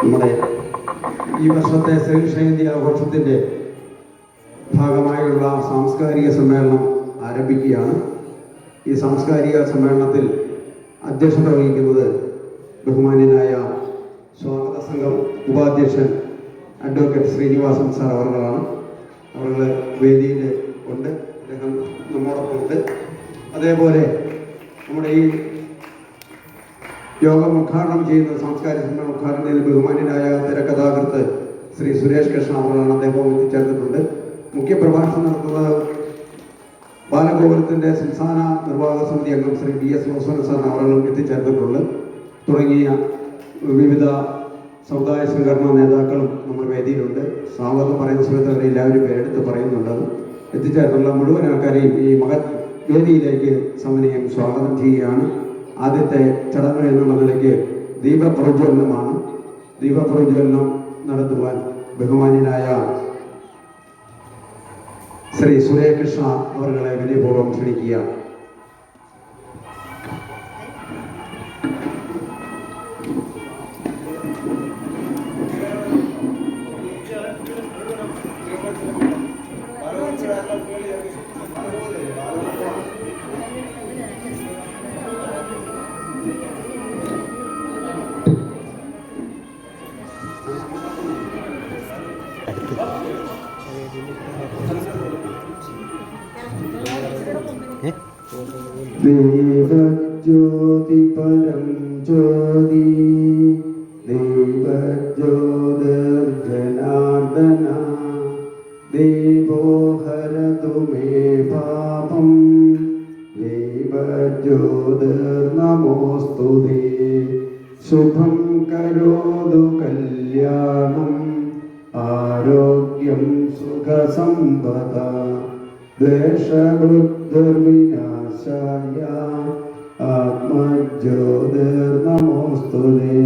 നമ്മുടെ ഈ വർഷത്തെ ശ്രീകൃഷ്ണ ജയന്തി ആഘോഷത്തിൻ്റെ ഭാഗമായുള്ള സാംസ്കാരിക സമ്മേളനം ആരംഭിക്കുകയാണ്. ഈ സാംസ്കാരിക സമ്മേളനത്തിൽ അധ്യക്ഷത വഹിക്കുന്നത് ബഹുമാന്യനായ സ്വാഗത സംഘം ഉപാധ്യക്ഷൻ അഡ്വക്കേറ്റ് ശ്രീനിവാസൻ സാർ അവർകളാണ്. അവർ വേദിയിൽ ഉണ്ട്, അദ്ദേഹം നമ്മോടൊപ്പം ഉണ്ട്. അതേപോലെ നമ്മുടെ ഈ യോഗം ഉദ്ഘാടനം ചെയ്യുന്ന സാംസ്കാരിക സമ്മേളനം ഉദ്ഘാടനം ചെയ്യുന്ന ബഹുമാന്യനായ തിരക്കഥാകൃത്ത് ശ്രീ സുരേഷ് കൃഷ്ണ അവരാണ്. അദ്ദേഹം എത്തിച്ചേർന്നിട്ടുണ്ട്. മുഖ്യപ്രഭാഷണം നടത്തുന്നത് ബാലഗോകുലത്തിൻ്റെ സംസ്ഥാന നിർവാഹക സമിതി അംഗം ശ്രീ BS റോസൻ സാർ അവരും എത്തിച്ചേർന്നിട്ടുണ്ട്. തുടങ്ങിയ വിവിധ സമുദായ സംഘടനാ നേതാക്കളും നമ്മുടെ വേദിയിലുണ്ട്. സ്വാഗതം പറയുന്ന സമയത്ത് അവർ എല്ലാവരും പേരെടുത്ത് പറയുന്നുണ്ട്. എത്തിച്ചേർന്നുള്ള മുഴുവൻ ആൾക്കാരെയും ഈ മഹത് വേദിയിലേക്ക് സമന്വയം സ്വാഗതം ചെയ്യുകയാണ്. ആദ്യത്തെ ചടങ്ങ് എന്നുള്ള നിലയ്ക്ക് ദീപപ്രജ്വലനമാണ്. ദീപപ്രജ്വലനം നടത്തുവാൻ ബഹുമാന്യനായ ശ്രീ സുരേഷ് കൃഷ്ണ അവരെ വിനയപൂർവ്വം ക്ഷണിക്കുക. ദേവജ്യോതി പരം ജ്യോതി ദേവജ്യോതിർജനാർദ്ദന ദേവോ ഹരതു മേ പാപം ദേവജ്യോതിർനമോസ്തുതേ ശുഭം കരോതു കല്യാണം ആരോഗ്യം സുഖസമ്പദാ ദ്വേഷബുദ്ധിർവിനാശായ ആത്മജ്യോതിർനമോസ്തുതേ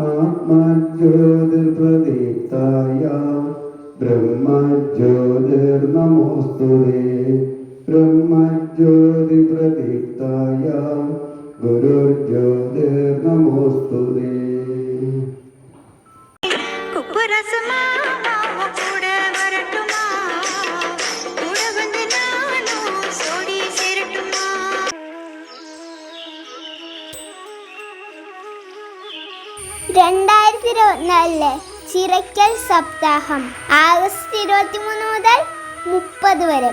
ആത്മജ്യോതിർപ്രദീപ്തായ ബ്രഹ്മജ്യോതിർനമോസ്തുതേ ബ്രഹ്മജ്യോതിപ്രദീപ്തായ ഗുരുർജ്യോതിർനമോസ്തുതേ. ചിറയ്ക്കൽ സപ്താഹം ആഗസ്റ്റ് 23 മുതൽ 30 വരെ